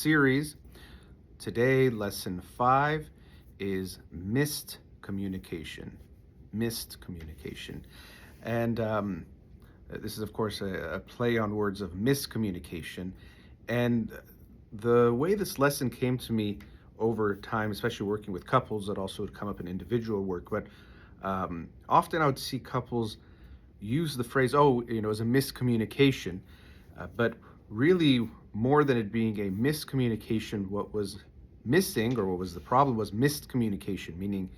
series. Today, lesson 5 is missed communication. Missed communication. And this is, of course, a play on words of miscommunication. And the way this lesson came to me over time, especially working with couples, that also would come up in individual work, but often I would see couples use the phrase, oh, as a miscommunication. But really, more than it being a miscommunication, what was missing or what was the problem was missed communication, meaning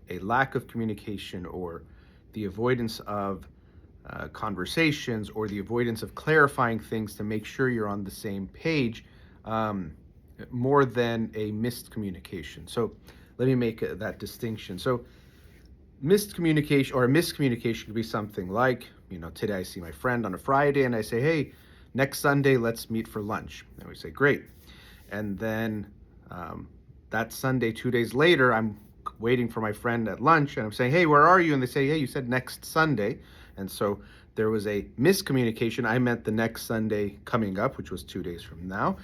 a lack of communication or the avoidance of conversations or the avoidance of clarifying things to make sure you're on the same page, more than a missed communication. So let me make that distinction. So missed communication or a miscommunication could be something like, today I see my friend on a Friday and I say, hey, next Sunday, let's meet for lunch. And we say, great. And then that Sunday, 2 days later, I'm waiting for my friend at lunch and I'm saying, hey, where are you? And they say, hey, you said next Sunday. And so there was a miscommunication. I meant the next Sunday coming up, which was 2 days from now.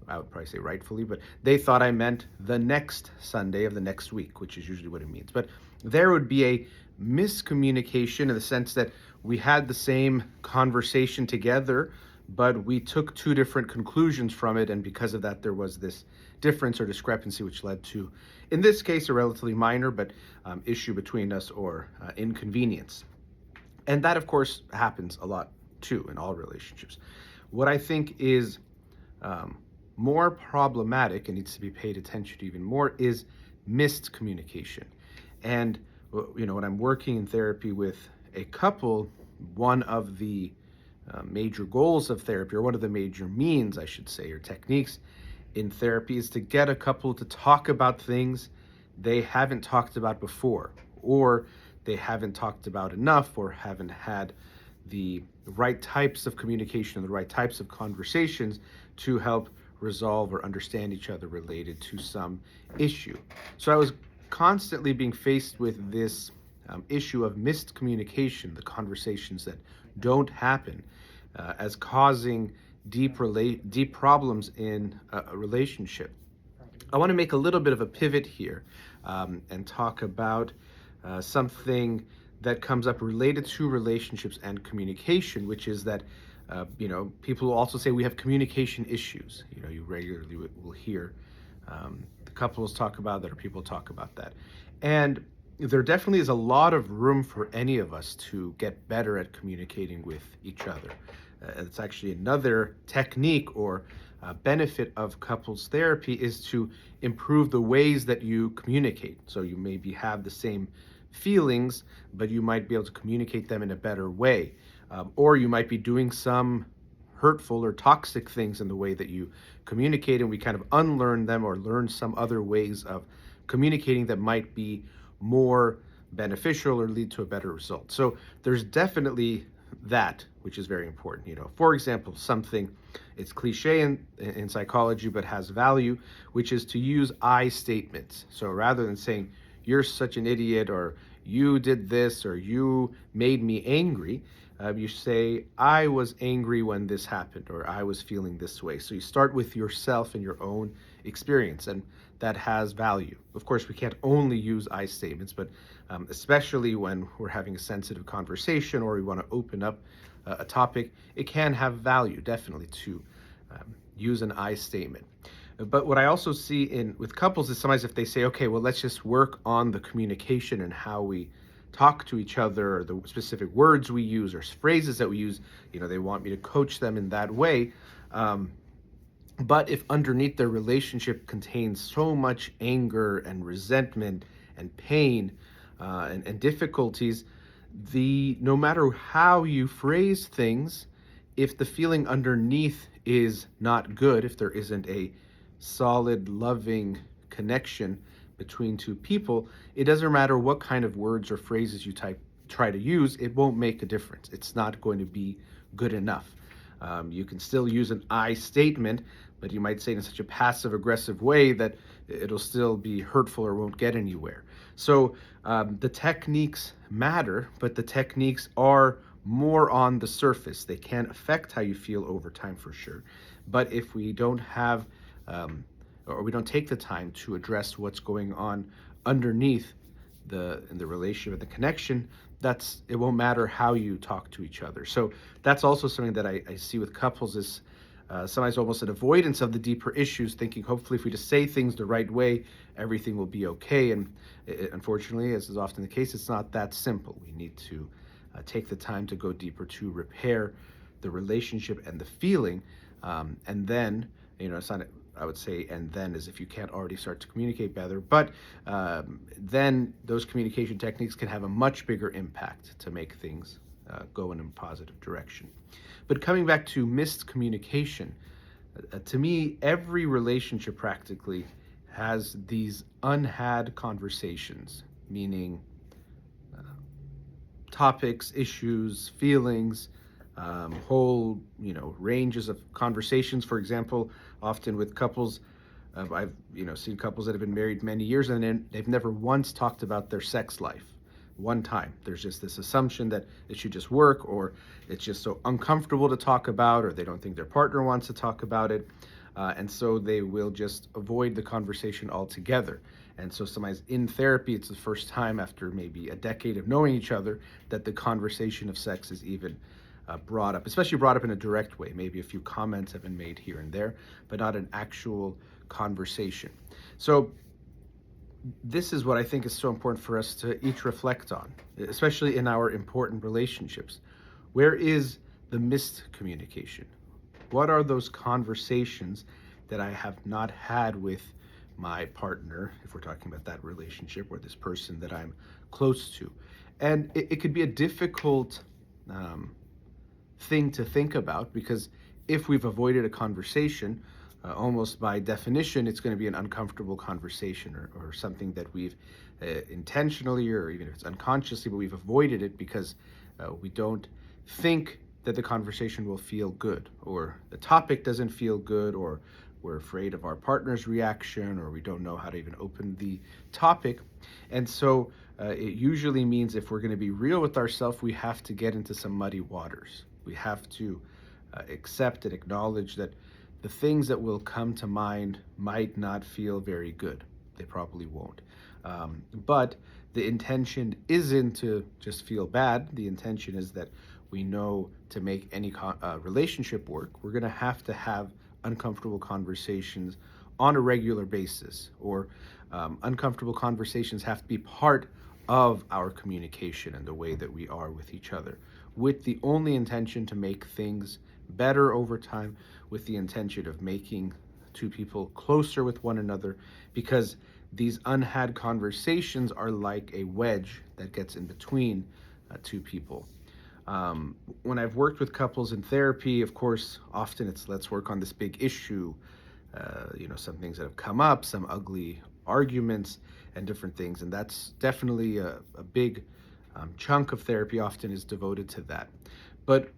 I would probably say rightfully, but they thought I meant the next Sunday of the next week, which is usually what it means. But there would be a miscommunication in the sense that we had the same conversation together, but we took two different conclusions from it. And because of that, there was this difference or discrepancy, which led to, in this case, a relatively minor, but issue between us or inconvenience. And that, of course, happens a lot too in all relationships. What I think is more problematic and needs to be paid attention to even more is missed communication. And when I'm working in therapy with a couple, one of the major goals of therapy, or one of the major means, I should say, or techniques in therapy, is to get a couple to talk about things they haven't talked about before, or they haven't talked about enough, or haven't had the right types of communication, the right types of conversations to help resolve or understand each other related to some issue. So I was constantly being faced with this issue of missed communication, the conversations that don't happen, as causing deep problems in a relationship. I want to make a little bit of a pivot here and talk about something that comes up related to relationships and communication, which is that people will also say we have communication issues. You regularly will hear the couples talk about that, or people talk about that. And there definitely is a lot of room for any of us to get better at communicating with each other. It's actually another technique or benefit of couples therapy is to improve the ways that you communicate. So you maybe have the same feelings, but you might be able to communicate them in a better way. Or you might be doing some hurtful or toxic things in the way that you communicate, and we kind of unlearn them or learn some other ways of communicating that might be more beneficial or lead to a better result. So there's definitely that, which is very important. For example, it's cliche in psychology, but has value, which is to use I statements. So rather than saying, you're such an idiot, or you did this, or you made me angry, you say, I was angry when this happened, or I was feeling this way. So you start with yourself and your own experience, and that has value. Of course, we can't only use I statements, but especially when we're having a sensitive conversation or we want to open up a topic, it can have value, definitely, to use an I statement. But what I also see with couples is sometimes if they say, okay, well, let's just work on the communication and how we talk to each other, or the specific words we use or phrases that we use, they want me to coach them in that way. But if underneath their relationship contains so much anger and resentment and pain and difficulties, no matter how you phrase things, if the feeling underneath is not good, if there isn't a solid, loving connection between two people, it doesn't matter what kind of words or phrases you try to use, it won't make a difference. It's not going to be good enough. You can still use an I statement, but you might say it in such a passive aggressive way that it'll still be hurtful or won't get anywhere. So the techniques matter, but the techniques are more on the surface. They can affect how you feel over time, for sure. But if we don't have, um, or we don't take the time to address what's going on underneath in the relationship and the connection, that's it won't matter how you talk to each other. So that's also something that I see with couples is sometimes almost an avoidance of the deeper issues, thinking hopefully if we just say things the right way, everything will be okay. And unfortunately, as is often the case, it's not that simple. We need to take the time to go deeper to repair the relationship and the feeling, and then it's not. I would say, and then as if you can't already start to communicate better, but then those communication techniques can have a much bigger impact to make things go in a positive direction. But coming back to missed communication, to me, every relationship practically has these unhad conversations, meaning topics, issues, feelings, whole ranges of conversations. For example, often with couples, I've seen couples that have been married many years and then they've never once talked about their sex life. One time, there's just this assumption that it should just work, or it's just so uncomfortable to talk about, or they don't think their partner wants to talk about it, and so they will just avoid the conversation altogether. And so sometimes in therapy, it's the first time after maybe a decade of knowing each other that the conversation of sex is even brought up, especially brought up in a direct way. Maybe a few comments have been made here and there, but not an actual conversation. So this is what I think is so important for us to each reflect on, especially in our important relationships. Where is the missed communication? What are those conversations that I have not had with my partner, if we're talking about that relationship or this person that I'm close to? And it could be a difficult thing to think about, because if we've avoided a conversation, almost by definition, it's going to be an uncomfortable conversation, or something that we've intentionally, or even if it's unconsciously, but we've avoided it because we don't think that the conversation will feel good, or the topic doesn't feel good, or we're afraid of our partner's reaction, or we don't know how to even open the topic. And so it usually means if we're going to be real with ourselves, we have to get into some muddy waters. We have to accept and acknowledge that the things that will come to mind might not feel very good. They probably won't. But the intention isn't to just feel bad. The intention is that we know to make any relationship work, we're going to have uncomfortable conversations on a regular basis, or uncomfortable conversations have to be part of our communication and the way that we are with each other, with the only intention to make things better over time, with the intention of making two people closer with one another, because these unhad conversations are like a wedge that gets in between two people. When I've worked with couples in therapy, of course, often it's let's work on this big issue, some things that have come up, some ugly arguments and different things. And that's definitely a big chunk of therapy often is devoted to that. But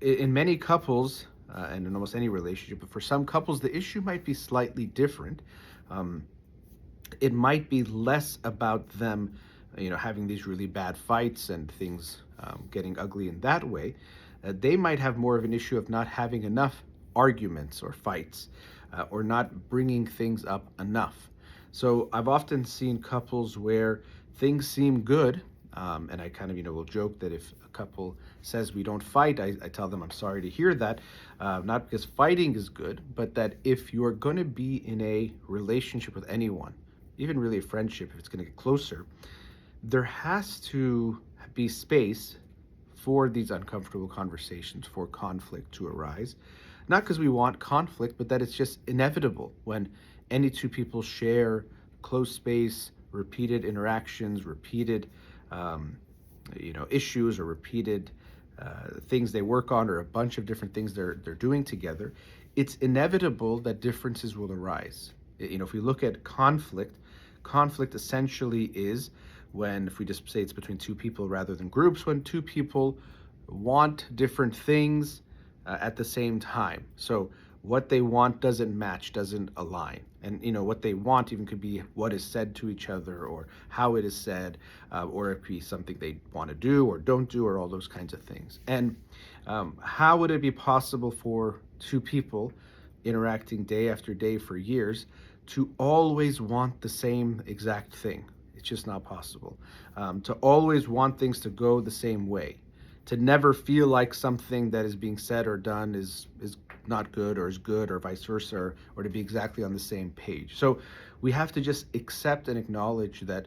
in many couples, and in almost any relationship, but for some couples, the issue might be slightly different. Um, it might be less about them, having these really bad fights and things getting ugly in that way. They might have more of an issue of not having enough arguments or fights, or not bringing things up enough. So I've often seen couples where things seem good, and I kind of, will joke that if a couple says we don't fight, I tell them I'm sorry to hear that, not because fighting is good, but that if you're going to be in a relationship with anyone, even really a friendship, if it's going to get closer, there has to be space for these uncomfortable conversations, for conflict to arise. Not because we want conflict, but that it's just inevitable when any two people share close space, repeated interactions, repeated issues, or repeated things they work on, or a bunch of different things they're doing together. It's inevitable that differences will arise. If we look at conflict essentially is when, if we just say it's between two people rather than groups, when two people want different things at the same time. So what they want doesn't match, doesn't align. And what they want even could be what is said to each other, or how it is said, or it could be something they want to do or don't do, or all those kinds of things. And how would it be possible for two people interacting day after day for years, to always want the same exact thing. It's just not possible. To always want things to go the same way, to never feel like something that is being said or done is not good or is good or vice versa, or to be exactly on the same page. So we have to just accept and acknowledge that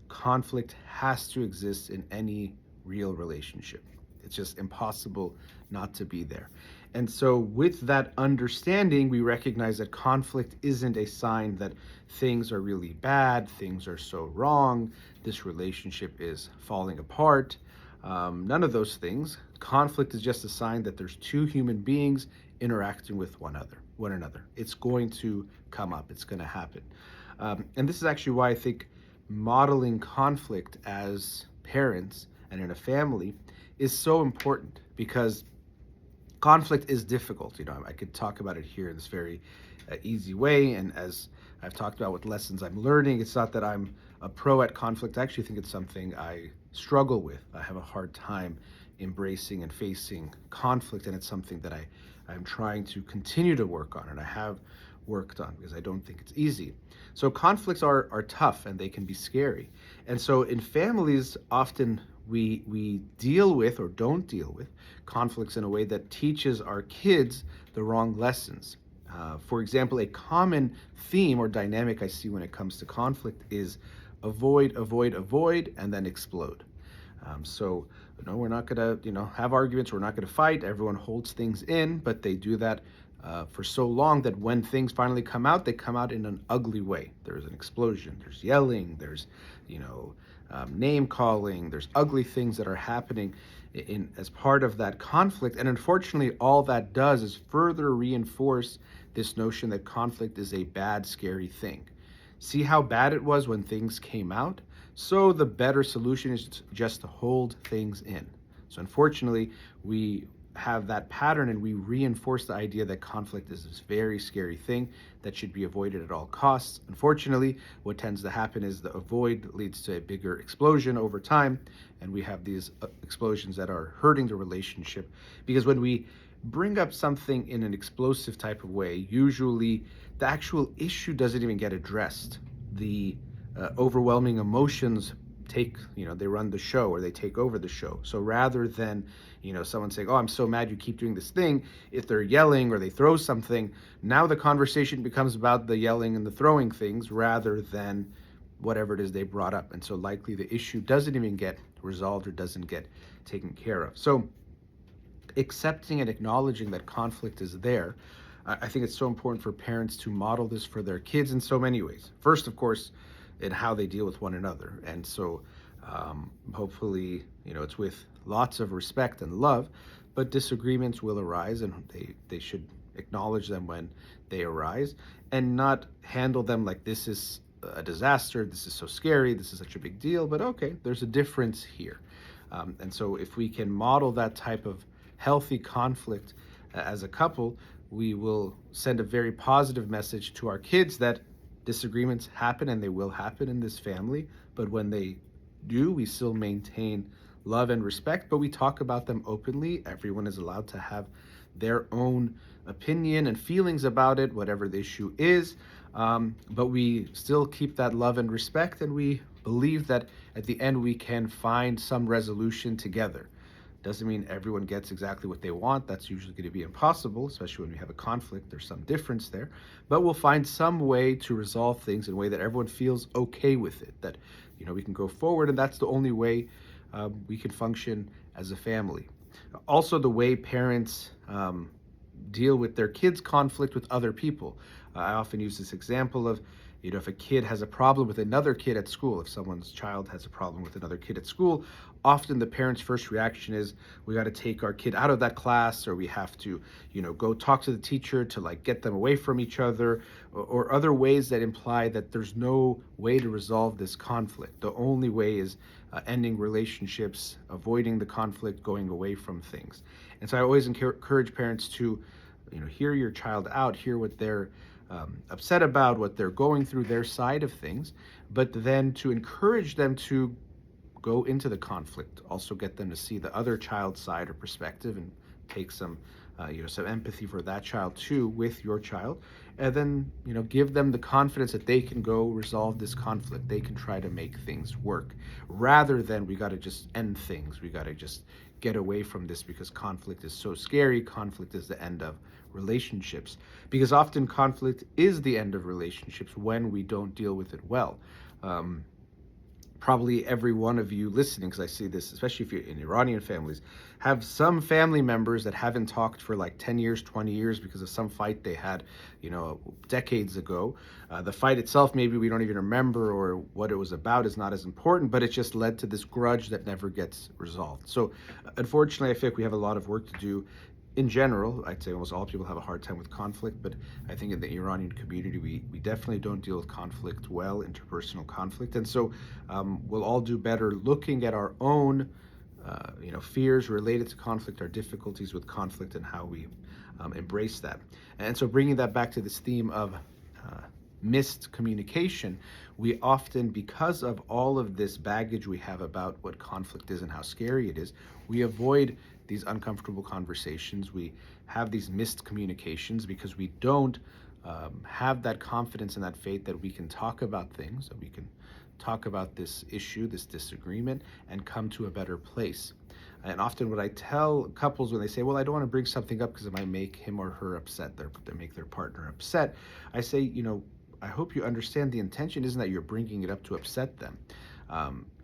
conflict has to exist in any real relationship. It's just impossible not to be there. And so, with that understanding, we recognize that conflict isn't a sign that things are really bad, things are so wrong, this relationship is falling apart. None of those things. Conflict is just a sign that there's two human beings interacting with one another. It's going to come up. It's going to happen. And this is actually why I think modeling conflict as parents and in a family is so important, because conflict is difficult. I could talk about it here in this very easy way. And as I've talked about with lessons I'm learning, it's not that I'm a pro at conflict. I actually think it's something I struggle with. I have a hard time embracing and facing conflict. And it's something that I'm trying to continue to work on, and I have worked on, because I don't think it's easy. So conflicts are tough and they can be scary. And so in families, often we deal with or don't deal with conflicts in a way that teaches our kids the wrong lessons. For example, a common theme or dynamic I see when it comes to conflict is avoid, avoid, avoid, and then explode. So, we're not going to, have arguments. We're not going to fight. Everyone holds things in, but they do that for so long that when things finally come out, they come out in an ugly way. There's an explosion. There's yelling. There's, name calling. There's ugly things that are happening in as part of that conflict. And unfortunately, all that does is further reinforce this notion that conflict is a bad, scary thing. See how bad it was when things came out? So the better solution is just to hold things in. So unfortunately, we have that pattern and we reinforce the idea that conflict is this very scary thing that should be avoided at all costs. Unfortunately, what tends to happen is the avoid leads to a bigger explosion over time, and we have these explosions that are hurting the relationship, because when we bring up something in an explosive type of way, usually the actual issue doesn't even get addressed. The overwhelming emotions they run the show, or they take over the show. So rather than, someone saying, oh, I'm so mad you keep doing this thing, if they're yelling or they throw something, now the conversation becomes about the yelling and the throwing things rather than whatever it is they brought up. And so likely the issue doesn't even get resolved or doesn't get taken care of. So accepting and acknowledging that conflict is there, I think it's so important for parents to model this for their kids in so many ways. First, of course, in how they deal with one another. And so hopefully, it's with lots of respect and love, but disagreements will arise, and they should acknowledge them when they arise and not handle them like this is a disaster, this is so scary, this is such a big deal, but okay, there's a difference here. And so if we can model that type of healthy conflict as a couple, we will send a very positive message to our kids that disagreements happen and they will happen in this family, but when they do, we still maintain love and respect, but we talk about them openly. Everyone is allowed to have their own opinion and feelings about it, whatever the issue is, but we still keep that love and respect, and we believe that at the end we can find some resolution together. Doesn't mean everyone gets exactly what they want. That's usually going to be impossible, especially when we have a conflict. There's some difference there. But we'll find some way to resolve things in a way that everyone feels okay with it, that we can go forward, and that's the only way we can function as a family. Also, the way parents deal with their kids' conflict with other people. I often use this example of, if a kid has a problem with another kid at school, if someone's child has a problem with another kid at school, often the parent's first reaction is, we got to take our kid out of that class, or we have to, go talk to the teacher to get them away from each other, or other ways that imply that there's no way to resolve this conflict. The only way is ending relationships, avoiding the conflict, going away from things. And so I always encourage parents to, hear your child out, hear what they're upset about, what they're going through, their side of things, but then to encourage them to go into the conflict, also get them to see the other child's side or perspective and take some some empathy for that child too with your child, and then give them the confidence that they can go resolve this conflict. They can try to make things work, rather than we got to just end things. We got to just get away from this because conflict is so scary. Conflict is the end of relationships, because often conflict is the end of relationships when we don't deal with it well. Um, Probably every one of you listening, because I see this, especially if you're in Iranian families, have some family members that haven't talked for like 10 years, 20 years because of some fight they had, decades ago. The fight itself, maybe we don't even remember, or what it was about is not as important, but it just led to this grudge that never gets resolved. So, unfortunately, I think we have a lot of work to do in general. I'd say almost all people have a hard time with conflict, but I think in the Iranian community, we definitely don't deal with conflict well, interpersonal conflict. And so we'll all do better looking at our own, fears related to conflict, our difficulties with conflict, and how we embrace that. And so bringing that back to this theme of missed communication, we often, because of all of this baggage we have about what conflict is and how scary it is, we avoid these uncomfortable conversations. We have these missed communications because we don't have that confidence and that faith that we can talk about things, that we can talk about this issue, this disagreement, and come to a better place. And often, what I tell couples when they say, "Well, I don't want to bring something up because it might make him or her upset, they make their partner upset," I say, I hope you understand the intention isn't that you're bringing it up to upset them.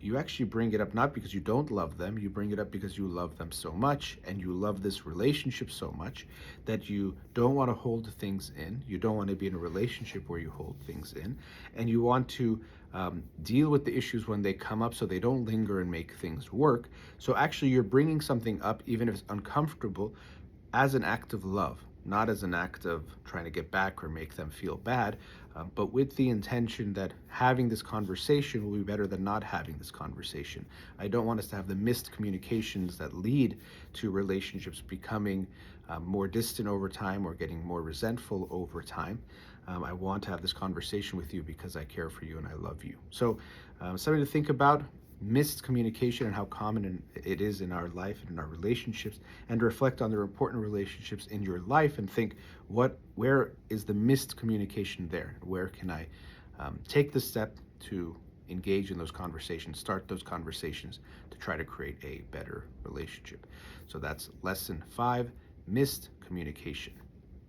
You actually bring it up not because you don't love them, you bring it up because you love them so much and you love this relationship so much that you don't want to hold things in. You don't want to be in a relationship where you hold things in, and you want to deal with the issues when they come up so they don't linger and make things work. So actually, you're bringing something up, even if it's uncomfortable, as an act of love, not as an act of trying to get back or make them feel bad, but with the intention that having this conversation will be better than not having this conversation. I don't want us to have the missed communications that lead to relationships becoming more distant over time or getting more resentful over time. I want to have this conversation with you because I care for you and I love you. So, something to think about: missed communication and how common it is in our life and in our relationships, and reflect on the important relationships in your life and think, where is the missed communication there? Where can I take the step to engage in those conversations, start those conversations to try to create a better relationship? So that's lesson 5: missed communication.